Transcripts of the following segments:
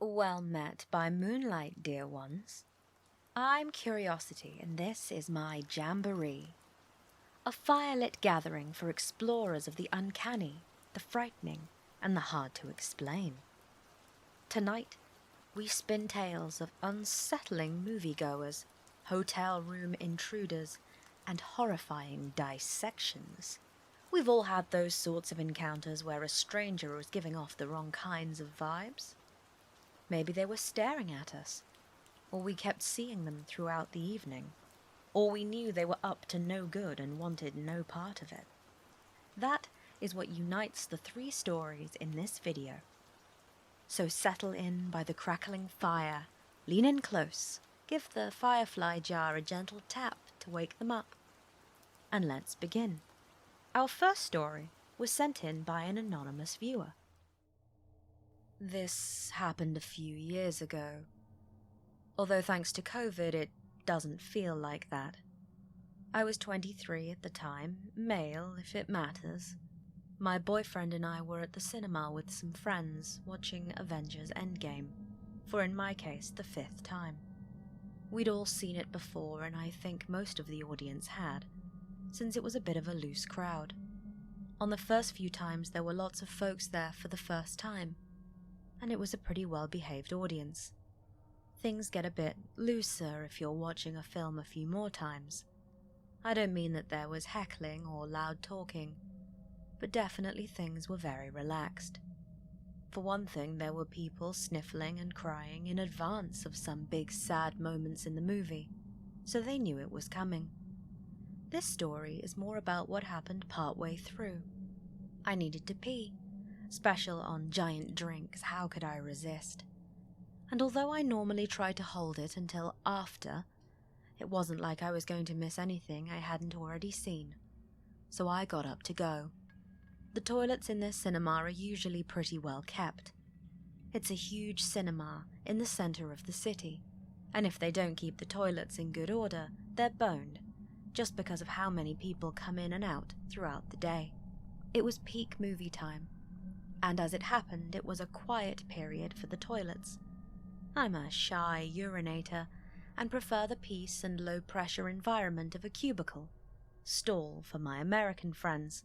Well met by moonlight, dear ones. I'm Curiosity, and this is my Jamboree. A firelit gathering for explorers of the uncanny, the frightening, and the hard to explain. Tonight, we spin tales of unsettling moviegoers, hotel room intruders, and horrifying dissections. We've all had those sorts of encounters where a stranger was giving off the wrong kinds of vibes. Maybe they were staring at us, or we kept seeing them throughout the evening, or we knew they were up to no good and wanted no part of it. That is what unites the three stories in this video. So settle in by the crackling fire, lean in close, give the firefly jar a gentle tap to wake them up, and let's begin. Our first story was sent in by an anonymous viewer. This happened a few years ago. Although thanks to COVID, it doesn't feel like that. I was 23 at the time, male if it matters. My boyfriend and I were at the cinema with some friends watching Avengers Endgame, for in my case the 5th time. We'd all seen it before, and I think most of the audience had, since it was a bit of a loose crowd. On the first few times there were lots of folks there for the first time, and it was a pretty well-behaved audience. Things get a bit looser if you're watching a film a few more times. I don't mean that there was heckling or loud talking, but definitely things were very relaxed. For one thing, there were people sniffling and crying in advance of some big sad moments in the movie, so they knew it was coming. This story is more about what happened partway through. I needed to pee. Special on giant drinks, how could I resist? And although I normally try to hold it until after, it wasn't like I was going to miss anything I hadn't already seen. So I got up to go. The toilets in this cinema are usually pretty well kept. It's a huge cinema in the center of the city, and if they don't keep the toilets in good order, they're boned, just because of how many people come in and out throughout the day. It was peak movie time, and as it happened, it was a quiet period for the toilets. I'm a shy urinator and prefer the peace and low-pressure environment of a cubicle, stall for my American friends,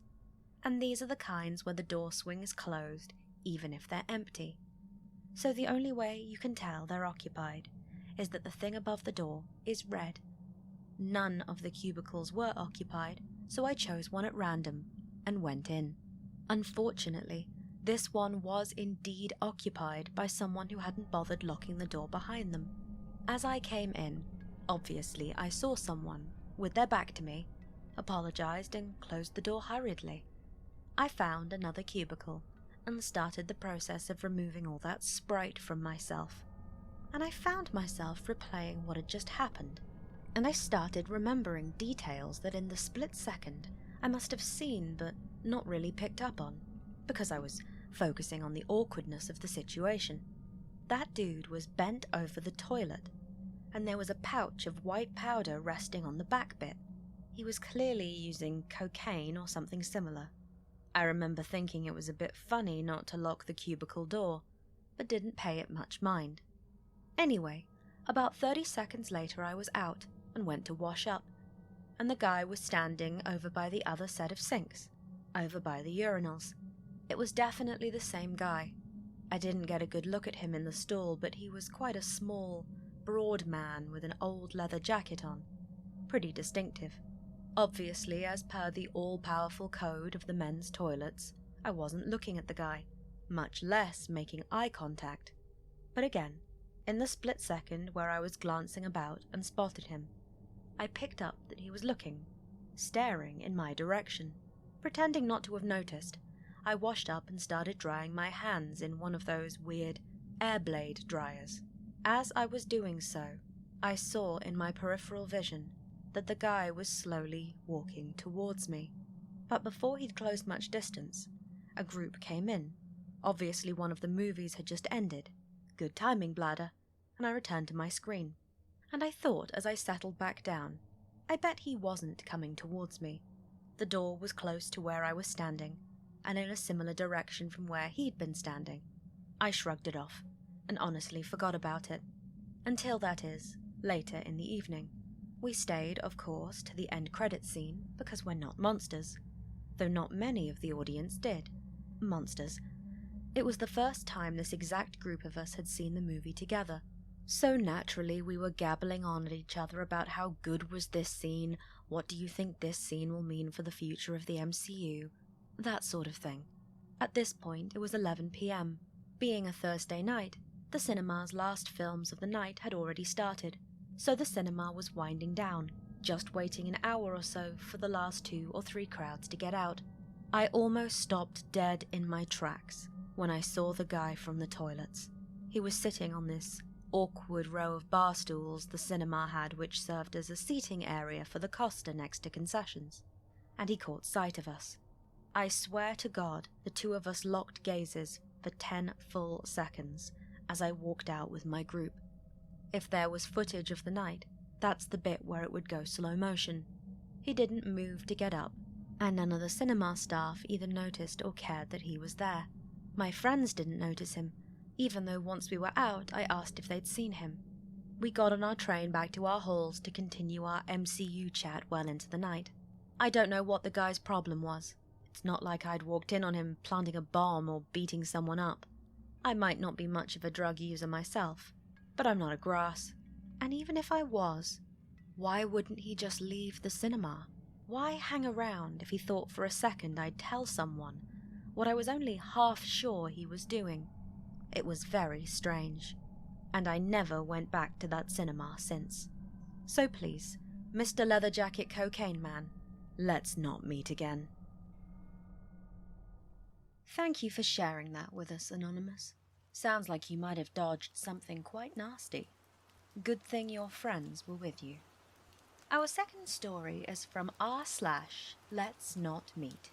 and these are the kinds where the door swings closed even if they're empty. So the only way you can tell they're occupied is that the thing above the door is red. None of the cubicles were occupied, so I chose one at random and went in. Unfortunately, this one was indeed occupied by someone who hadn't bothered locking the door behind them. As I came in, obviously I saw someone, with their back to me, apologized and closed the door hurriedly. I found another cubicle and started the process of removing all that Sprite from myself. And I found myself replaying what had just happened, and I started remembering details that in the split second I must have seen but not really picked up on, because I was focusing on the awkwardness of the situation. That dude was bent over the toilet, and there was a pouch of white powder resting on the back bit. He was clearly using cocaine or something similar. I remember thinking it was a bit funny not to lock the cubicle door, but didn't pay it much mind. Anyway, about 30 seconds later I was out and went to wash up, and the guy was standing over by the other set of sinks, over by the urinals. It was definitely the same guy. I didn't get a good look at him in the stall, but he was quite a small, broad man with an old leather jacket on. Pretty distinctive. Obviously, as per the all-powerful code of the men's toilets, I wasn't looking at the guy, much less making eye contact. But again, in the split second where I was glancing about and spotted him, I picked up that he was looking, staring in my direction. Pretending not to have noticed, I washed up and started drying my hands in one of those weird air blade dryers. As I was doing so, I saw in my peripheral vision that the guy was slowly walking towards me. But before he'd closed much distance, a group came in. Obviously one of the movies had just ended. Good timing, bladder. And I returned to my screen. And I thought as I settled back down, I bet he wasn't coming towards me. The door was close to where I was standing, and in a similar direction from where he'd been standing. I shrugged it off. and honestly forgot about it. Until, that is, later in the evening. We stayed, of course, to the end credits scene because we're not monsters, though not many of the audience did. Monsters. It was the first time this exact group of us had seen the movie together, so naturally we were gabbling on at each other about how good was this scene, what do you think this scene will mean for the future of the MCU, that sort of thing. At this point it was 11 p.m. Being a Thursday night, the cinema's last films of the night had already started, so the cinema was winding down, just waiting an hour or so for the last 2 or 3 crowds to get out. I almost stopped dead in my tracks when I saw the guy from the toilets. He was sitting on this awkward row of bar stools the cinema had, which served as a seating area for the Costa next to concessions, and he caught sight of us. I swear to God, the two of us locked gazes for 10 full seconds as I walked out with my group. If there was footage of the night, that's the bit where it would go slow motion. He didn't move to get up, and none of the cinema staff either noticed or cared that he was there. My friends didn't notice him, even though once we were out I asked if they'd seen him. We got on our train back to our halls to continue our MCU chat well into the night. I don't know what the guy's problem was. It's not like I'd walked in on him planting a bomb or beating someone up. I might not be much of a drug user myself, but I'm not a grass. And even if I was, why wouldn't he just leave the cinema? Why hang around if he thought for a second I'd tell someone what I was only half sure he was doing? It was very strange, and I never went back to that cinema since. So please, Mr. Leather Jacket Cocaine Man, let's not meet again. Thank you for sharing that with us, Anonymous. Sounds like you might have dodged something quite nasty. Good thing your friends were with you. Our second story is from r/Let's Not Meet,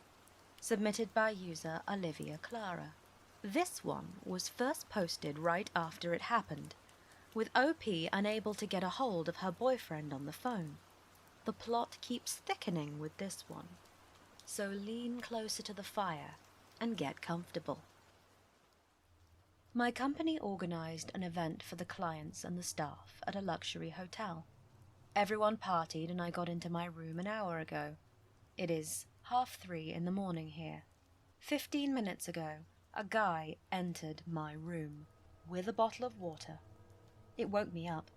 submitted by user Olivia-Clara. This one was first posted right after it happened, with OP unable to get a hold of her boyfriend on the phone. The plot keeps thickening with this one, so lean closer to the fire and get comfortable. My company organized an event for the clients and the staff at a luxury hotel. Everyone partied and I got into my room an hour ago. It is 3:30 in the morning here. 15 minutes ago, a guy entered my room with a bottle of water. It woke me up.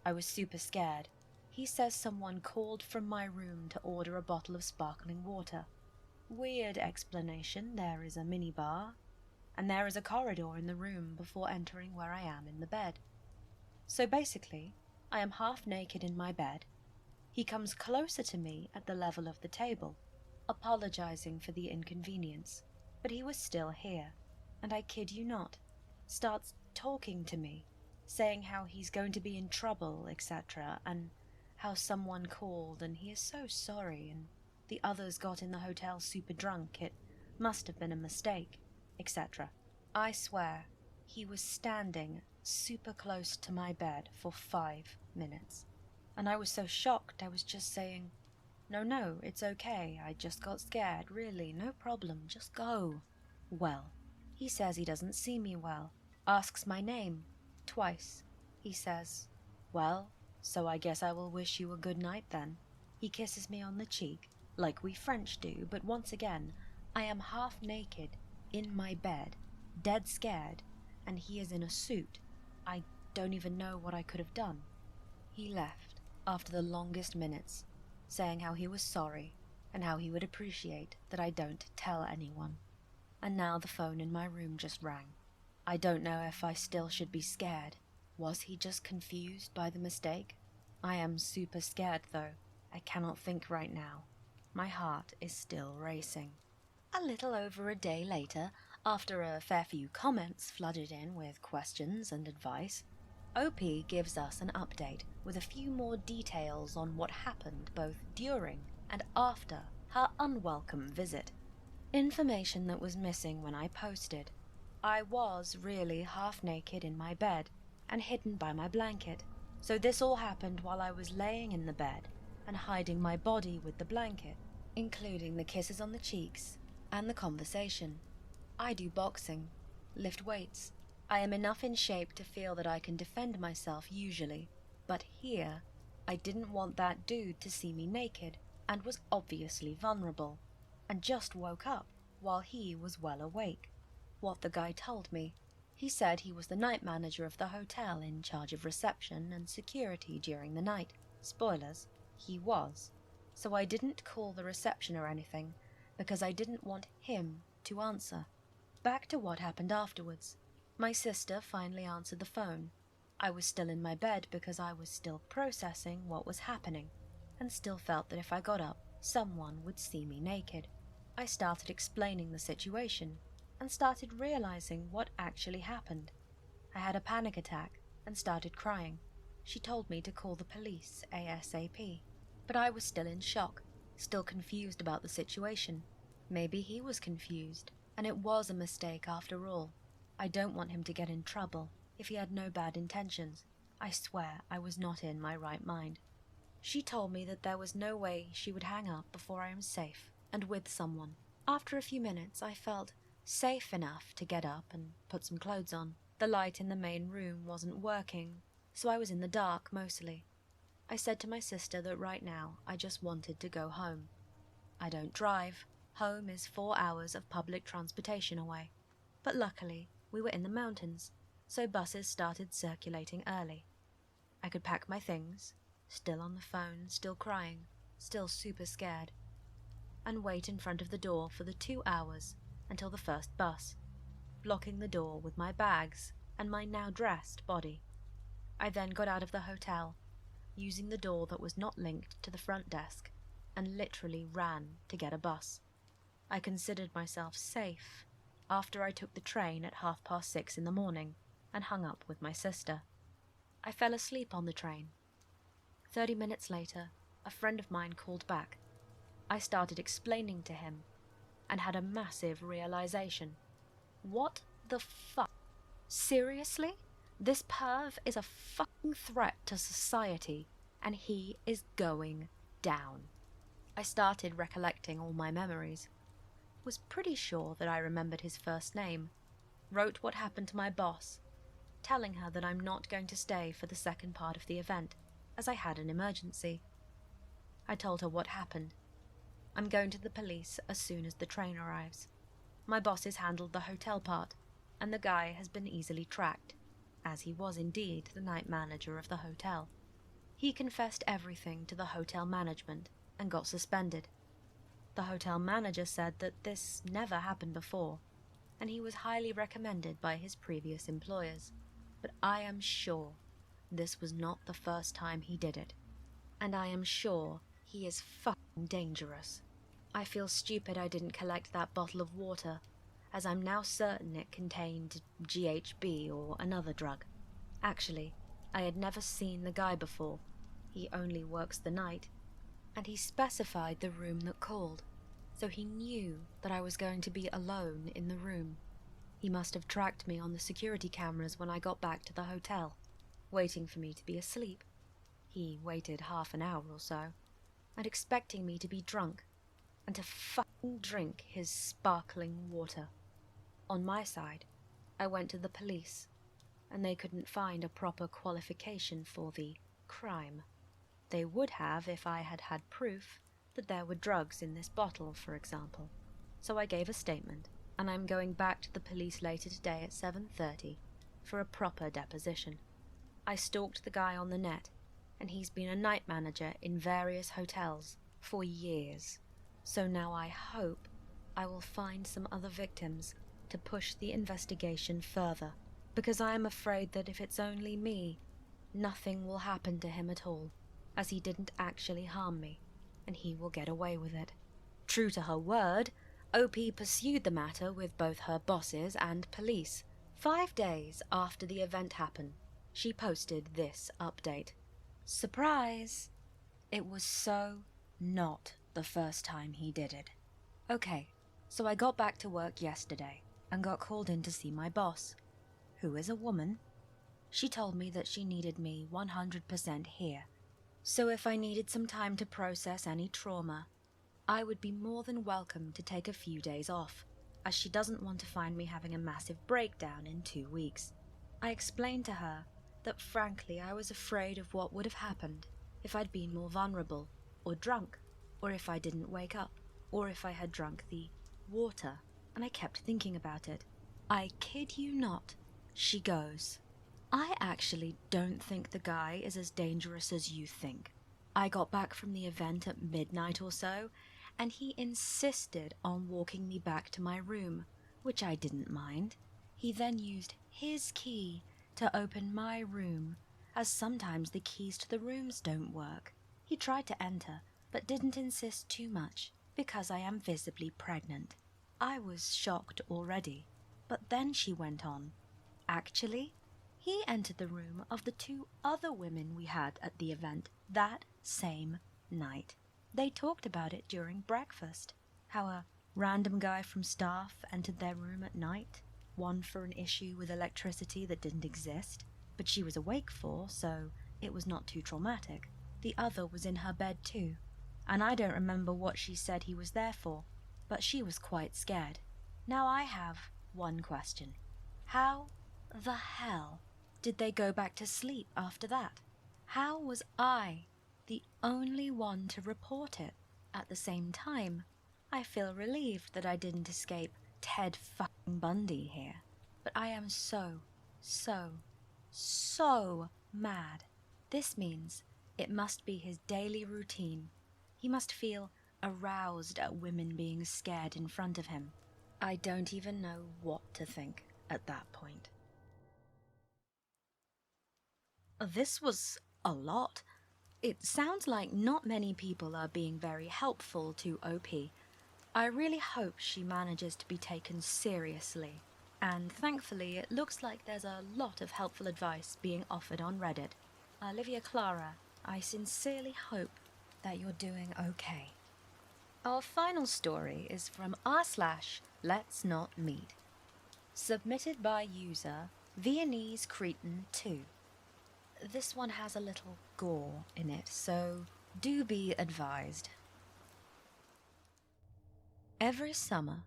I was super scared. He says someone called from my room to order a bottle of sparkling water. Weird explanation. There is a minibar, and there is a corridor in the room before entering where I am in the bed. So basically, I am half naked in my bed. He comes closer to me at the level of the table, apologizing for the inconvenience, but he was still here, and I kid you not, starts talking to me, saying how he's going to be in trouble, etc., and how someone called and he is so sorry, and the others got in the hotel super drunk, it must have been a mistake, etc. I swear, he was standing super close to my bed for 5 minutes, and I was so shocked I was just saying, No, it's okay, I just got scared, really, no problem, just go. Well, he says he doesn't see me well, asks my name, twice. He says, well, so I guess I will wish you a good night then. He kisses me on the cheek, like we French do, but once again, I am half naked, in my bed, dead scared, and he is in a suit. I don't even know what I could have done. He left after the longest minutes, saying how he was sorry and how he would appreciate that I don't tell anyone. And now the phone in my room just rang. I don't know if I still should be scared. Was he just confused by the mistake? I am super scared though. I cannot think right now. My heart is still racing. A little over a day later, after a fair few comments flooded in with questions and advice, OP gives us an update with a few more details on what happened both during and after her unwelcome visit. Information that was missing when I posted. I was really half naked in my bed and hidden by my blanket, so this all happened while I was laying in the bed and hiding my body with the blanket, including the kisses on the cheeks and the conversation. I do boxing, lift weights. I am enough in shape to feel that I can defend myself usually, but here, I didn't want that dude to see me naked and was obviously vulnerable, and just woke up while he was well awake. What the guy told me, he said he was the night manager of the hotel in charge of reception and security during the night. Spoilers, he was. So I didn't call the reception or anything, because I didn't want him to answer. Back to what happened afterwards. My sister finally answered the phone. I was still in my bed because I was still processing what was happening, and still felt that if I got up, someone would see me naked. I started explaining the situation, and started realizing what actually happened. I had a panic attack, and started crying. She told me to call the police ASAP. But I was still in shock, still confused about the situation. Maybe he was confused, and it was a mistake after all. I don't want him to get in trouble if he had no bad intentions. I swear I was not in my right mind. She told me that there was no way she would hang up before I am safe and with someone. After a few minutes, I felt safe enough to get up and put some clothes on. The light in the main room wasn't working, so I was in the dark mostly. I said to my sister that right now I just wanted to go home. I don't drive. Home is 4 hours of public transportation away. But luckily, we were in the mountains, so buses started circulating early. I could pack my things, still on the phone, still crying, still super scared, and wait in front of the door for the 2 hours until the first bus, blocking the door with my bags and my now dressed body. I then got out of the hotel, using the door that was not linked to the front desk, and literally ran to get a bus. I considered myself safe after I took the train at 6:30 in the morning and hung up with my sister. I fell asleep on the train. 30 minutes later, a friend of mine called back. I started explaining to him and had a massive realization. What the fuck? Seriously? This perv is a fucking threat to society, and he is going down. I started recollecting all my memories. Was pretty sure that I remembered his first name. Wrote what happened to my boss, telling her that I'm not going to stay for the second part of the event, as I had an emergency. I told her what happened. I'm going to the police as soon as the train arrives. My bosses handled the hotel part, and the guy has been easily tracked, as he was indeed the night manager of the hotel. He confessed everything to the hotel management and got suspended. The hotel manager said that this never happened before, and he was highly recommended by his previous employers. But I am sure this was not the first time he did it, and I am sure he is fucking dangerous. I feel stupid I didn't collect that bottle of water, as I'm now certain it contained GHB or another drug. Actually, I had never seen the guy before. He only works the night, and he specified the room that called, so he knew that I was going to be alone in the room. He must have tracked me on the security cameras when I got back to the hotel, waiting for me to be asleep. He waited half an hour or so, and expecting me to be drunk, and to fucking drink his sparkling water. On my side, I went to the police, and they couldn't find a proper qualification for the crime. They would have if I had had proof that there were drugs in this bottle, for example. So I gave a statement, and I'm going back to the police later today at 7:30 for a proper deposition. I stalked the guy on the net, and he's been a night manager in various hotels for years. So now I hope I will find some other victims to push the investigation further, because I am afraid that if it's only me, nothing will happen to him at all, as he didn't actually harm me, and he will get away with it. True to her word, OP pursued the matter with both her bosses and police. 5 days after the event happened, she posted this update. Surprise! It was so not the first time he did it. Okay, so I got back to work yesterday and got called in to see my boss, who is a woman. She told me that she needed me 100% here, so if I needed some time to process any trauma, I would be more than welcome to take a few days off, as she doesn't want to find me having a massive breakdown in 2 weeks. I explained to her that frankly I was afraid of what would have happened if I'd been more vulnerable, or drunk, or if I didn't wake up, or if I had drunk the water, and I kept thinking about it. I kid you not, she goes, I actually don't think the guy is as dangerous as you think. I got back from the event at midnight or so, and he insisted on walking me back to my room, which I didn't mind. He then used his key to open my room, as sometimes the keys to the rooms don't work. He tried to enter, but didn't insist too much, because I am visibly pregnant. I was shocked already, but then she went on. Actually, he entered the room of the 2 other women we had at the event that same night. They talked about it during breakfast, how a random guy from staff entered their room at night, one for an issue with electricity that didn't exist, but she was awake for, so it was not too traumatic. The other was in her bed too, and I don't remember what she said he was there for, but she was quite scared. Now I have one question. How the hell did they go back to sleep after that? How was I the only one to report it? At the same time, I feel relieved that I didn't escape Ted fucking Bundy here. But I am so mad. This means it must be his daily routine. He must feel aroused at women being scared in front of him. I don't even know what to think at that point. This was a lot. It sounds like not many people are being very helpful to OP. I really hope she manages to be taken seriously. And thankfully, it looks like there's a lot of helpful advice being offered on Reddit. Olivia-Clara, I sincerely hope that you're doing okay. Our final story is from r/Let's Not Meet. Submitted by user Viennese Cretan 2. This one has a little gore in it, so do be advised. Every summer,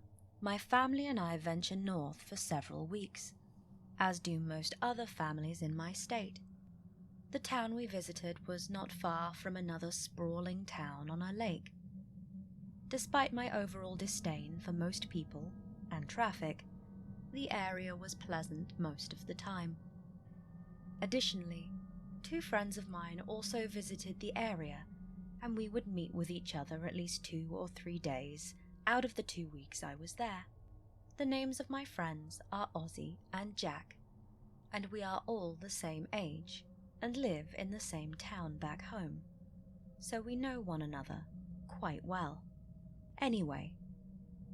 my family and I venture north for several weeks, as do most other families in my state. The town we visited was not far from another sprawling town on a lake. Despite my overall disdain for most people and traffic, the area was pleasant most of the time. Additionally, 2 friends of mine also visited the area, and we would meet with each other at least 2 or 3 days out of the 2 weeks I was there. The names of my friends are Ozzy and Jack, and we are all the same age and live in the same town back home, so we know one another quite well. Anyway,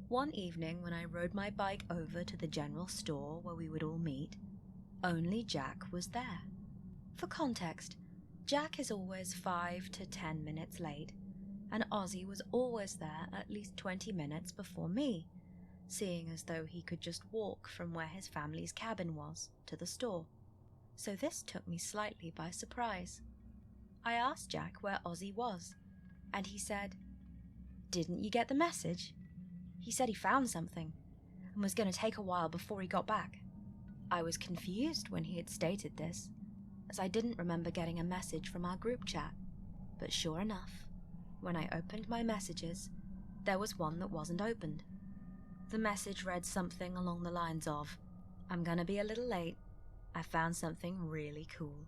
one evening when I rode my bike over to the general store where we would all meet, only Jack was there. For context, Jack is always 5 to 10 minutes late, and Ozzy was always there at least 20 minutes before me, seeing as though he could just walk from where his family's cabin was to the store. So this took me slightly by surprise. I asked Jack where Ozzy was, and he said, "Didn't you get the message?" He said he found something, and was going to take a while before he got back. I was confused when he had stated this, as I didn't remember getting a message from our group chat, but sure enough, when I opened my messages, there was one that wasn't opened. The message read something along the lines of, "I'm gonna be a little late. I found something really cool."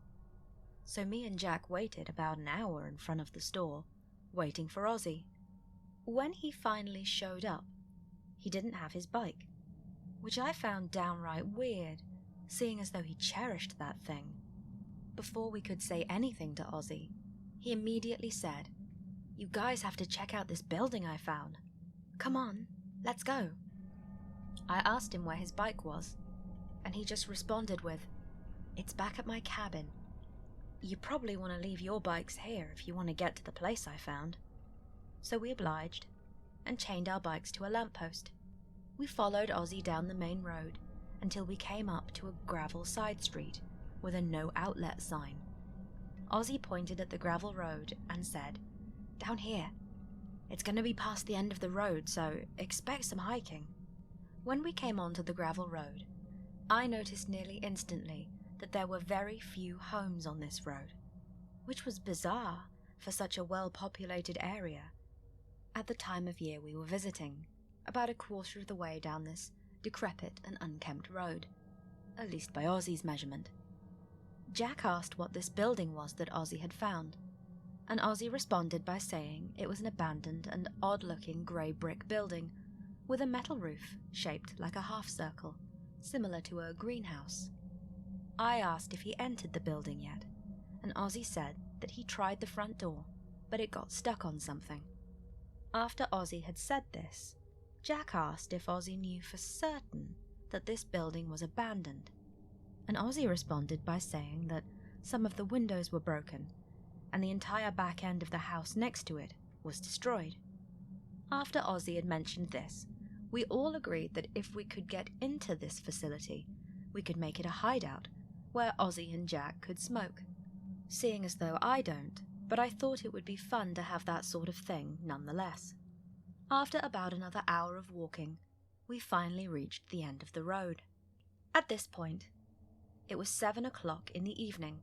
So me and Jack waited about an hour in front of the store, waiting for Ozzy. When he finally showed up, he didn't have his bike, which I found downright weird, seeing as though he cherished that thing. Before we could say anything to Ozzy, he immediately said, "You guys have to check out this building I found. Come on, let's go." I asked him where his bike was, and he just responded with, "It's back at my cabin. You probably want to leave your bikes here if you want to get to the place I found." So we obliged, and chained our bikes to a lamppost. We followed Ozzy down the main road until we came up to a gravel side street with a no outlet sign. Ozzy pointed at the gravel road and said, "Down here. It's going to be past the end of the road, so expect some hiking." When we came onto the gravel road, I noticed nearly instantly that there were very few homes on this road, which was bizarre for such a well-populated area. At the time of year we were visiting, about a quarter of the way down this decrepit and unkempt road, at least by Ozzy's measurement. Jack asked what this building was that Ozzy had found, and Ozzy responded by saying it was an abandoned and odd-looking grey brick building with a metal roof shaped like a half-circle, similar to a greenhouse. I asked if he entered the building yet, and Ozzy said that he tried the front door, but it got stuck on something. After Ozzy had said this, Jack asked if Ozzy knew for certain that this building was abandoned, and Ozzy responded by saying that some of the windows were broken and the entire back end of the house next to it was destroyed. After Ozzy had mentioned this, we all agreed that if we could get into this facility, we could make it a hideout where Ozzy and Jack could smoke. Seeing as though I don't, but I thought it would be fun to have that sort of thing nonetheless. After about another hour of walking, we finally reached the end of the road. At this point, it was 7 o'clock in the evening,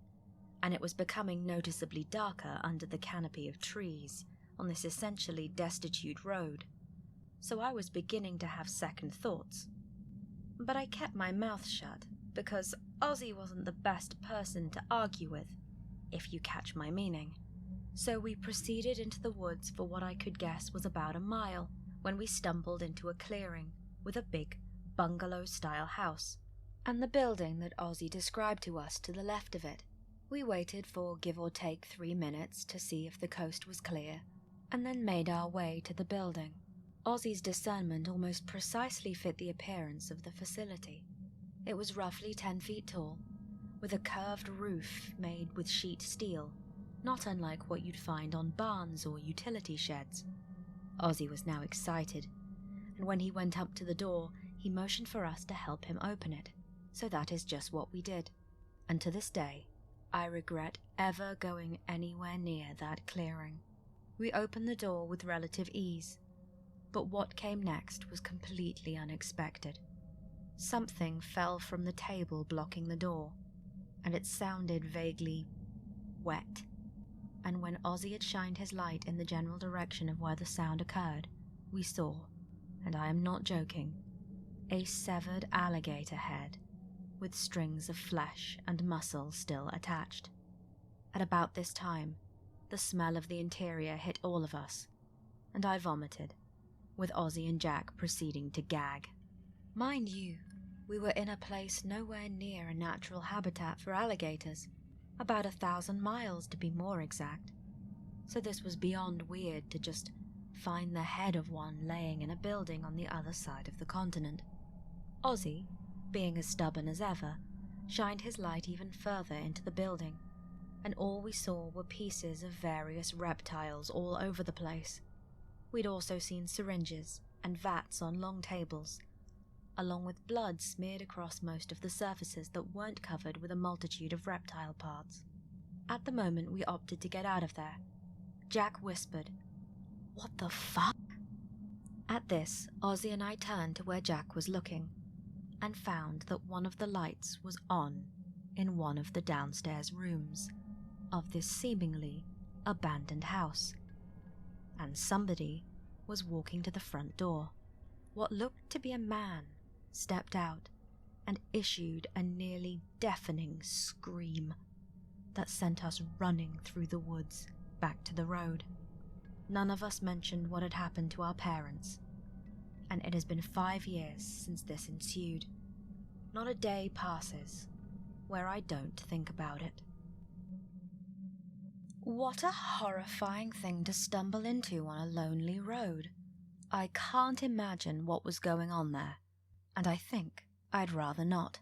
and it was becoming noticeably darker under the canopy of trees on this essentially destitute road, so I was beginning to have second thoughts. But I kept my mouth shut, because Ozzy wasn't the best person to argue with, if you catch my meaning. So we proceeded into the woods for what I could guess was about a mile, when we stumbled into a clearing with a big bungalow-style house, and the building that Ozzy described to us to the left of it. We waited for give or take 3 minutes to see if the coast was clear, and then made our way to the building. Ozzy's discernment almost precisely fit the appearance of the facility. It was roughly 10 feet tall, with a curved roof made with sheet steel, not unlike what you'd find on barns or utility sheds. Ozzy was now excited, and when he went up to the door, he motioned for us to help him open it, so that is just what we did. And to this day, I regret ever going anywhere near that clearing. We opened the door with relative ease, but what came next was completely unexpected. Something fell from the table blocking the door, and it sounded vaguely wet. And when Ozzy had shined his light in the general direction of where the sound occurred, we saw, and I am not joking, a severed alligator head with strings of flesh and muscle still attached. At about this time, the smell of the interior hit all of us, and I vomited, with Ozzy and Jack proceeding to gag. Mind you, we were in a place nowhere near a natural habitat for alligators, about 1,000 miles to be more exact, so this was beyond weird to just find the head of one laying in a building on the other side of the continent. Ozzy, being as stubborn as ever, shined his light even further into the building, and all we saw were pieces of various reptiles all over the place. We'd also seen syringes and vats on long tables, along with blood smeared across most of the surfaces that weren't covered with a multitude of reptile parts. At the moment we opted to get out of there, Jack whispered, "What the fuck?" At this, Ozzy and I turned to where Jack was looking, and found that one of the lights was on in one of the downstairs rooms of this seemingly abandoned house, and somebody was walking to the front door. What looked to be a man stepped out and issued a nearly deafening scream that sent us running through the woods back to the road. None of us mentioned what had happened to our parents, and it has been 5 years since this ensued. Not a day passes where I don't think about it. What a horrifying thing to stumble into on a lonely road. I can't imagine what was going on there, and I think I'd rather not.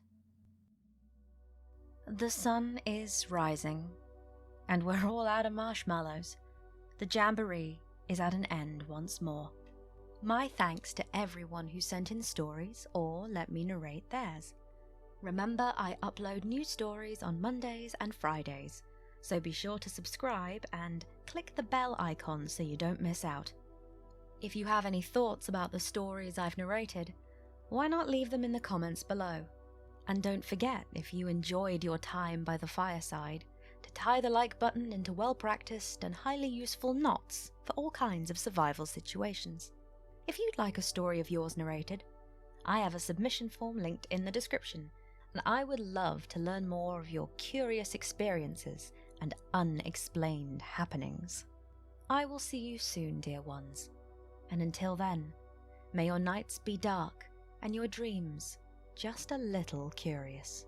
The sun is rising, and we're all out of marshmallows. The jamboree is at an end once more. My thanks to everyone who sent in stories or let me narrate theirs. Remember, I upload new stories on Mondays and Fridays, so be sure to subscribe and click the bell icon so you don't miss out. If you have any thoughts about the stories I've narrated, why not leave them in the comments below? And don't forget, if you enjoyed your time by the fireside, to tie the like button into well-practiced and highly useful knots for all kinds of survival situations. If you'd like a story of yours narrated, I have a submission form linked in the description, and I would love to learn more of your curious experiences and unexplained happenings. I will see you soon, dear ones, and until then, may your nights be dark and your dreams just a little curious.